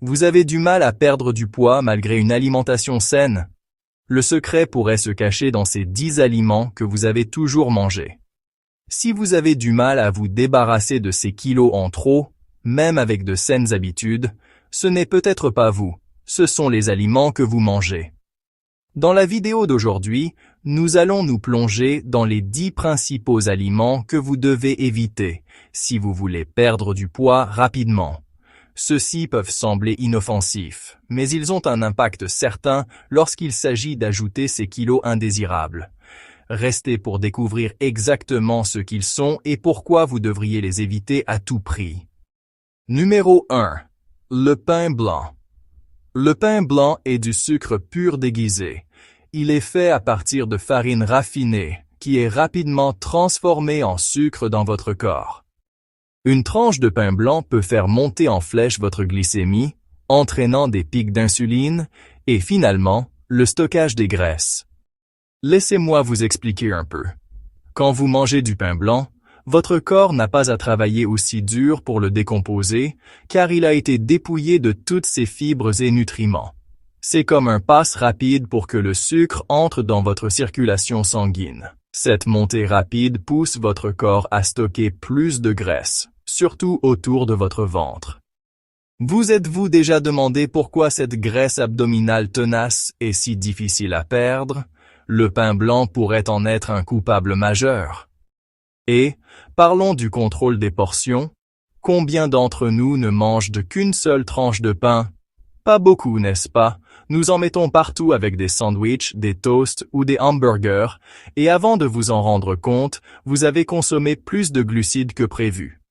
Vous avez du mal à perdre du poids malgré une alimentation saine? Le secret pourrait se cacher dans ces 10 aliments que vous avez toujours mangés. Si vous avez du mal à vous débarrasser de ces kilos en trop, même avec de saines habitudes, ce n'est peut-être pas vous, ce sont les aliments que vous mangez. Dans la vidéo d'aujourd'hui, nous allons nous plonger dans les 10 principaux aliments que vous devez éviter si vous voulez perdre du poids rapidement. Ceux-ci peuvent sembler inoffensifs, mais ils ont un impact certain lorsqu'il s'agit d'ajouter ces kilos indésirables. Restez pour découvrir exactement ce qu'ils sont et pourquoi vous devriez les éviter à tout prix. Numéro 1. Le pain blanc. Le pain blanc est du sucre pur déguisé. Il est fait à partir de farine raffinée, qui est rapidement transformée en sucre dans votre corps. Une tranche de pain blanc peut faire monter en flèche votre glycémie, entraînant des pics d'insuline et finalement, le stockage des graisses. Laissez-moi vous expliquer un peu. Quand vous mangez du pain blanc, votre corps n'a pas à travailler aussi dur pour le décomposer, car il a été dépouillé de toutes ses fibres et nutriments. C'est comme un passe rapide pour que le sucre entre dans votre circulation sanguine. Cette montée rapide pousse votre corps à stocker plus de graisse, surtout autour de votre ventre. Vous êtes-vous déjà demandé pourquoi cette graisse abdominale tenace est si difficile à perdre? Le pain blanc pourrait en être un coupable majeur. Et, parlons du contrôle des portions. Combien d'entre nous ne mangent qu'une seule tranche de pain? Pas beaucoup, n'est-ce pas? Nous en mettons partout avec des sandwichs, des toasts ou des hamburgers, et avant de vous en rendre compte, vous avez consommé plus de glucides que prévu.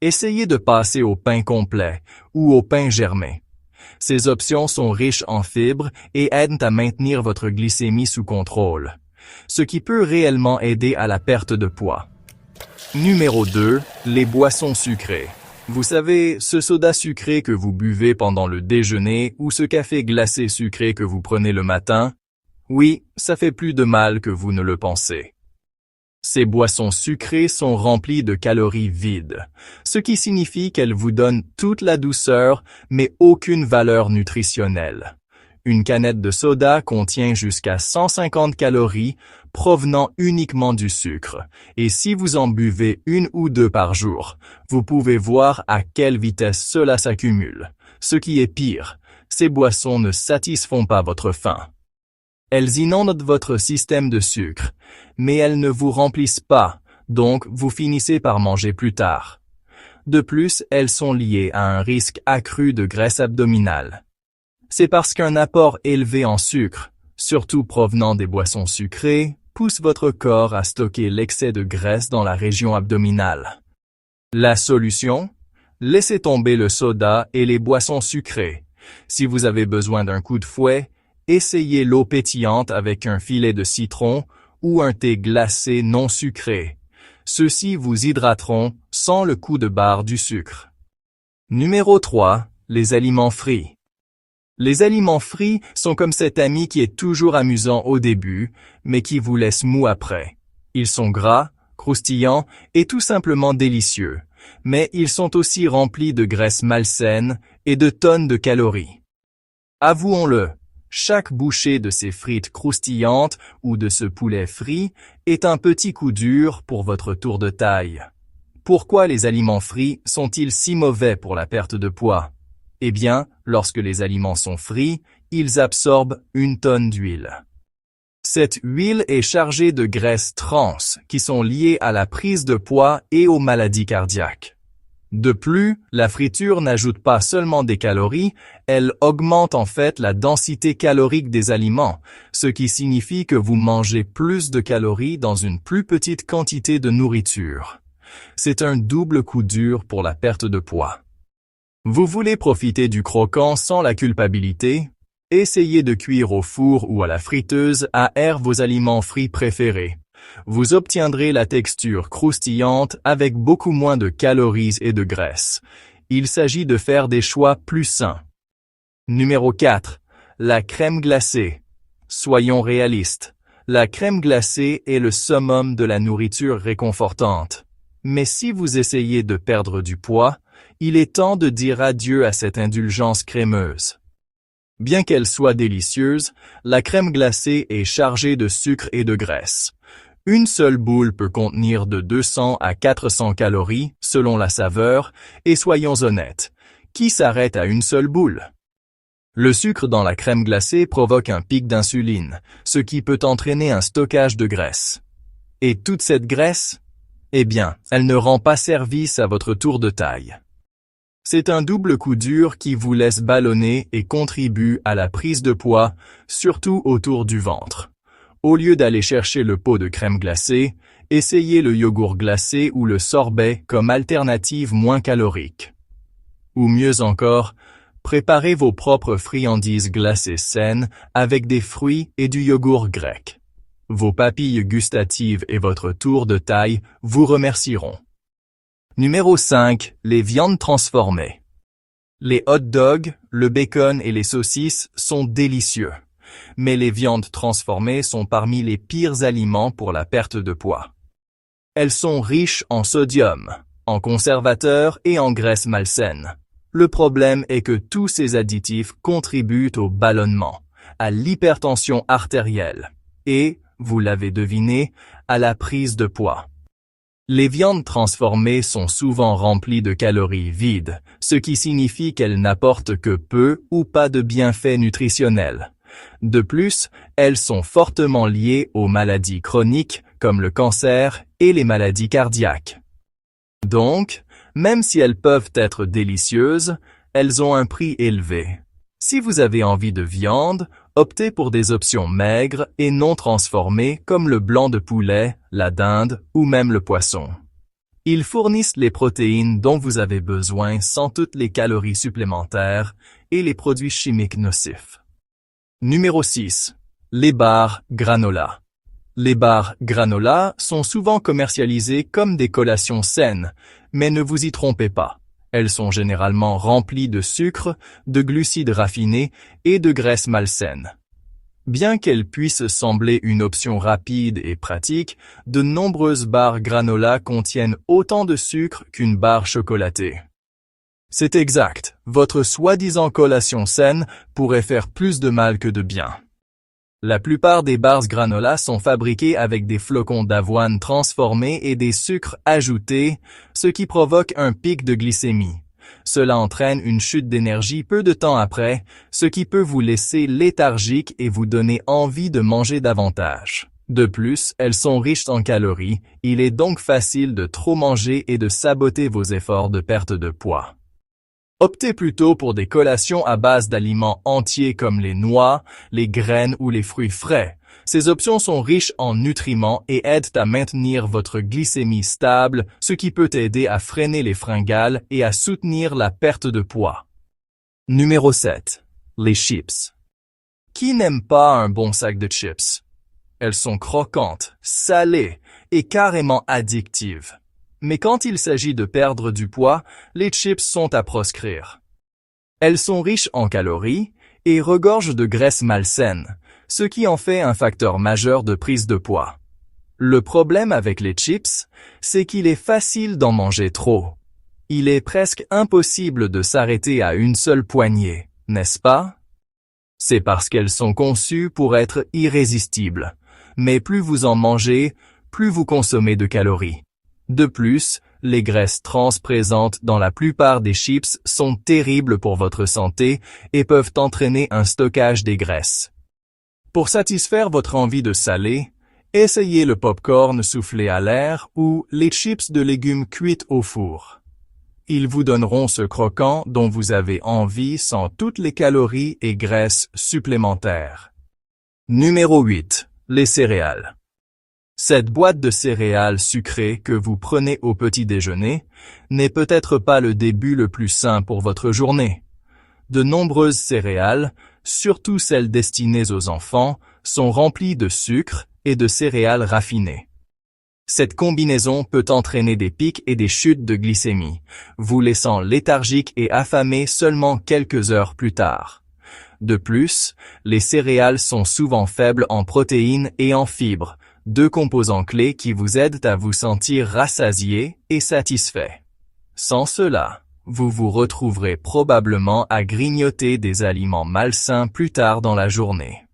Essayez de passer au pain complet ou au pain germé. Ces options sont riches en fibres et aident à maintenir votre glycémie sous contrôle, ce qui peut réellement aider à la perte de poids. Numéro 2. Les boissons sucrées. Vous savez, ce soda sucré que vous buvez pendant le déjeuner ou ce café glacé sucré que vous prenez le matin? Oui, ça fait plus de mal que vous ne le pensez. Ces boissons sucrées sont remplies de calories vides, ce qui signifie qu'elles vous donnent toute la douceur, mais aucune valeur nutritionnelle. Une canette de soda contient jusqu'à 150 calories provenant uniquement du sucre, et si vous en buvez 1 ou 2 par jour, vous pouvez voir à quelle vitesse cela s'accumule. Ce qui est pire, ces boissons ne satisfont pas votre faim. Elles inondent votre système de sucre, mais elles ne vous remplissent pas, donc vous finissez par manger plus tard. De plus, elles sont liées à un risque accru de graisse abdominale. C'est parce qu'un apport élevé en sucre, surtout provenant des boissons sucrées, pousse votre corps à stocker l'excès de graisse dans la région abdominale. La solution? Laissez tomber le soda et les boissons sucrées. Si vous avez besoin d'un coup de fouet, essayez l'eau pétillante avec un filet de citron ou un thé glacé non sucré. Ceux-ci vous hydrateront sans le coup de barre du sucre. Numéro 3. Les aliments frits. Les aliments frits sont comme cet ami qui est toujours amusant au début, mais qui vous laisse mou après. Ils sont gras, croustillants et tout simplement délicieux, mais ils sont aussi remplis de graisses malsaines et de tonnes de calories. Avouons-le, chaque bouchée de ces frites croustillantes ou de ce poulet frit est un petit coup dur pour votre tour de taille. Pourquoi les aliments frits sont-ils si mauvais pour la perte de poids? Eh bien, lorsque les aliments sont frits, ils absorbent 1 tonne d'huile. Cette huile est chargée de graisses trans qui sont liées à la prise de poids et aux maladies cardiaques. De plus, la friture n'ajoute pas seulement des calories, elle augmente en fait la densité calorique des aliments, ce qui signifie que vous mangez plus de calories dans une plus petite quantité de nourriture. C'est un double coup dur pour la perte de poids. Vous voulez profiter du croquant sans la culpabilité? Essayez de cuire au four ou à la friteuse à air vos aliments frits préférés. Vous obtiendrez la texture croustillante avec beaucoup moins de calories et de graisse. Il s'agit de faire des choix plus sains. Numéro 4. La crème glacée. Soyons réalistes. La crème glacée est le summum de la nourriture réconfortante. Mais si vous essayez de perdre du poids, Il est temps de dire adieu à cette indulgence crémeuse. Bien qu'elle soit délicieuse, la crème glacée est chargée de sucre et de graisse. Une seule boule peut contenir de 200 à 400 calories, selon la saveur, et soyons honnêtes, qui s'arrête à une seule boule? Le sucre dans la crème glacée provoque un pic d'insuline, ce qui peut entraîner un stockage de graisse. Et toute cette graisse? Eh bien, elle ne rend pas service à votre tour de taille. C'est un double coup dur qui vous laisse ballonner et contribue à la prise de poids, surtout autour du ventre. Au lieu d'aller chercher le pot de crème glacée, essayez le yogourt glacé ou le sorbet comme alternative moins calorique. Ou mieux encore, préparez vos propres friandises glacées saines avec des fruits et du yogourt grec. Vos papilles gustatives et votre tour de taille vous remercieront. Numéro 5. Les viandes transformées. Les hot dogs, le bacon et les saucisses sont délicieux. Mais les viandes transformées sont parmi les pires aliments pour la perte de poids. Elles sont riches en sodium, en conservateurs et en graisses malsaines. Le problème est que tous ces additifs contribuent au ballonnement, à l'hypertension artérielle et, vous l'avez deviné, à la prise de poids. Les viandes transformées sont souvent remplies de calories vides, ce qui signifie qu'elles n'apportent que peu ou pas de bienfaits nutritionnels. De plus, elles sont fortement liées aux maladies chroniques comme le cancer et les maladies cardiaques. Donc, même si elles peuvent être délicieuses, elles ont un prix élevé. Si vous avez envie de viande, optez pour des options maigres et non transformées comme le blanc de poulet, la dinde ou même le poisson. Ils fournissent les protéines dont vous avez besoin sans toutes les calories supplémentaires et les produits chimiques nocifs. Numéro 6. Les barres granola. Les barres granola sont souvent commercialisées comme des collations saines, mais ne vous y trompez pas. Elles sont généralement remplies de sucre, de glucides raffinés et de graisses malsaines. Bien qu'elles puissent sembler une option rapide et pratique, de nombreuses barres granola contiennent autant de sucre qu'une barre chocolatée. C'est exact, votre soi-disant collation saine pourrait faire plus de mal que de bien. La plupart des barres granola sont fabriquées avec des flocons d'avoine transformés et des sucres ajoutés, ce qui provoque un pic de glycémie. Cela entraîne une chute d'énergie peu de temps après, ce qui peut vous laisser léthargique et vous donner envie de manger davantage. De plus, elles sont riches en calories, il est donc facile de trop manger et de saboter vos efforts de perte de poids. Optez plutôt pour des collations à base d'aliments entiers comme les noix, les graines ou les fruits frais. Ces options sont riches en nutriments et aident à maintenir votre glycémie stable, ce qui peut aider à freiner les fringales et à soutenir la perte de poids. Numéro 7. Les chips. Qui n'aime pas un bon sac de chips? Elles sont croquantes, salées et carrément addictives. Mais quand il s'agit de perdre du poids, les chips sont à proscrire. Elles sont riches en calories et regorgent de graisses malsaines, ce qui en fait un facteur majeur de prise de poids. Le problème avec les chips, c'est qu'il est facile d'en manger trop. Il est presque impossible de s'arrêter à une seule poignée, n'est-ce pas? C'est parce qu'elles sont conçues pour être irrésistibles. Mais plus vous en mangez, plus vous consommez de calories. De plus, les graisses trans présentes dans la plupart des chips sont terribles pour votre santé et peuvent entraîner un stockage des graisses. Pour satisfaire votre envie de salé, essayez le pop-corn soufflé à l'air ou les chips de légumes cuites au four. Ils vous donneront ce croquant dont vous avez envie sans toutes les calories et graisses supplémentaires. Numéro 8. Les céréales. Cette boîte de céréales sucrées que vous prenez au petit déjeuner n'est peut-être pas le début le plus sain pour votre journée. De nombreuses céréales, surtout celles destinées aux enfants, sont remplies de sucre et de céréales raffinées. Cette combinaison peut entraîner des pics et des chutes de glycémie, vous laissant léthargique et affamé seulement quelques heures plus tard. De plus, les céréales sont souvent faibles en protéines et en fibres, deux composants clés qui vous aident à vous sentir rassasié et satisfait. Sans cela, vous vous retrouverez probablement à grignoter des aliments malsains plus tard dans la journée.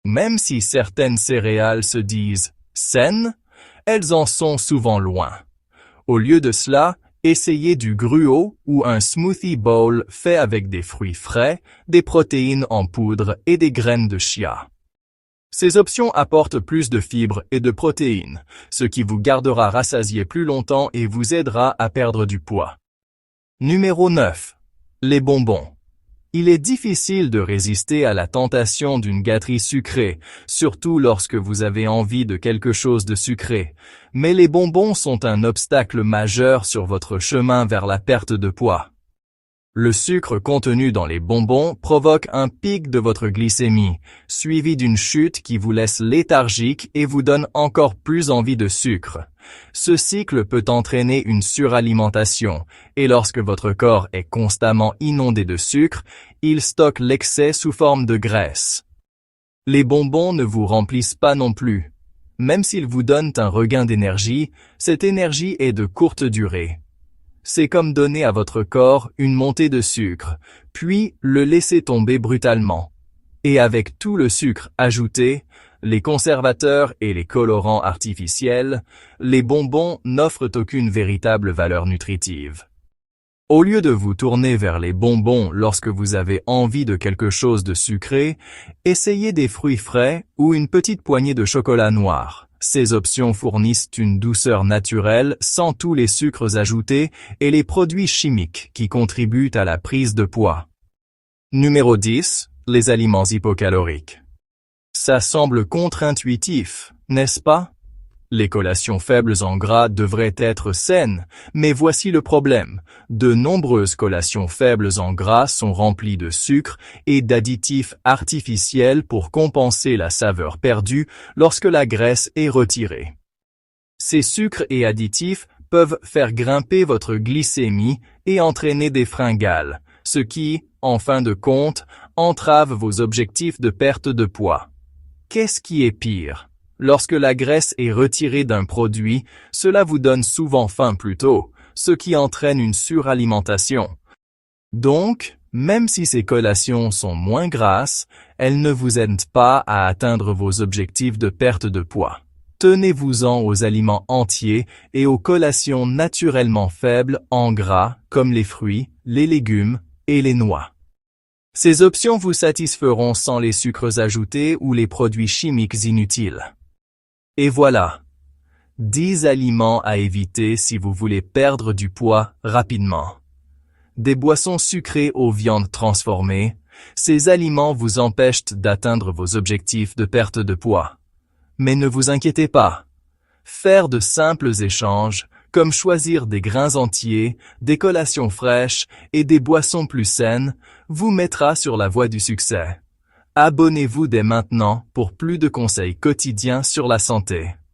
Même si certaines céréales se disent saines, elles en sont souvent loin. Au lieu de cela, essayez du gruau ou un smoothie bowl fait avec des fruits frais, des protéines en poudre et des graines de chia. Ces options apportent plus de fibres et de protéines, ce qui vous gardera rassasié plus longtemps et vous aidera à perdre du poids. Numéro 9. Les bonbons. Il est difficile de résister à la tentation d'une gâterie sucrée, surtout lorsque vous avez envie de quelque chose de sucré. Mais les bonbons sont un obstacle majeur sur votre chemin vers la perte de poids. Le sucre contenu dans les bonbons provoque un pic de votre glycémie, suivi d'une chute qui vous laisse léthargique et vous donne encore plus envie de sucre. Ce cycle peut entraîner une suralimentation, et lorsque votre corps est constamment inondé de sucre, il stocke l'excès sous forme de graisse. Les bonbons ne vous remplissent pas non plus. Même s'ils vous donnent un regain d'énergie, cette énergie est de courte durée. C'est comme donner à votre corps une montée de sucre, puis le laisser tomber brutalement. Et avec tout le sucre ajouté, les conservateurs et les colorants artificiels, les bonbons n'offrent aucune véritable valeur nutritive. Au lieu de vous tourner vers les bonbons lorsque vous avez envie de quelque chose de sucré, essayez des fruits frais ou une petite poignée de chocolat noir. Ces options fournissent une douceur naturelle sans tous les sucres ajoutés et les produits chimiques qui contribuent à la prise de poids. Numéro 10. Les aliments hypocaloriques. Ça semble contre-intuitif, n'est-ce pas? Les collations faibles en gras devraient être saines, mais voici le problème. De nombreuses collations faibles en gras sont remplies de sucre et d'additifs artificiels pour compenser la saveur perdue lorsque la graisse est retirée. Ces sucres et additifs peuvent faire grimper votre glycémie et entraîner des fringales, ce qui, en fin de compte, entrave vos objectifs de perte de poids. Qu'est-ce qui est pire? Lorsque la graisse est retirée d'un produit, cela vous donne souvent faim plus tôt, ce qui entraîne une suralimentation. Donc, même si ces collations sont moins grasses, elles ne vous aident pas à atteindre vos objectifs de perte de poids. Tenez-vous-en aux aliments entiers et aux collations naturellement faibles en gras comme les fruits, les légumes et les noix. Ces options vous satisferont sans les sucres ajoutés ou les produits chimiques inutiles. Et voilà, 10 aliments à éviter si vous voulez perdre du poids rapidement. Des boissons sucrées aux viandes transformées, ces aliments vous empêchent d'atteindre vos objectifs de perte de poids. Mais ne vous inquiétez pas. Faire de simples échanges, comme choisir des grains entiers, des collations fraîches et des boissons plus saines, vous mettra sur la voie du succès. Abonnez-vous dès maintenant pour plus de conseils quotidiens sur la santé.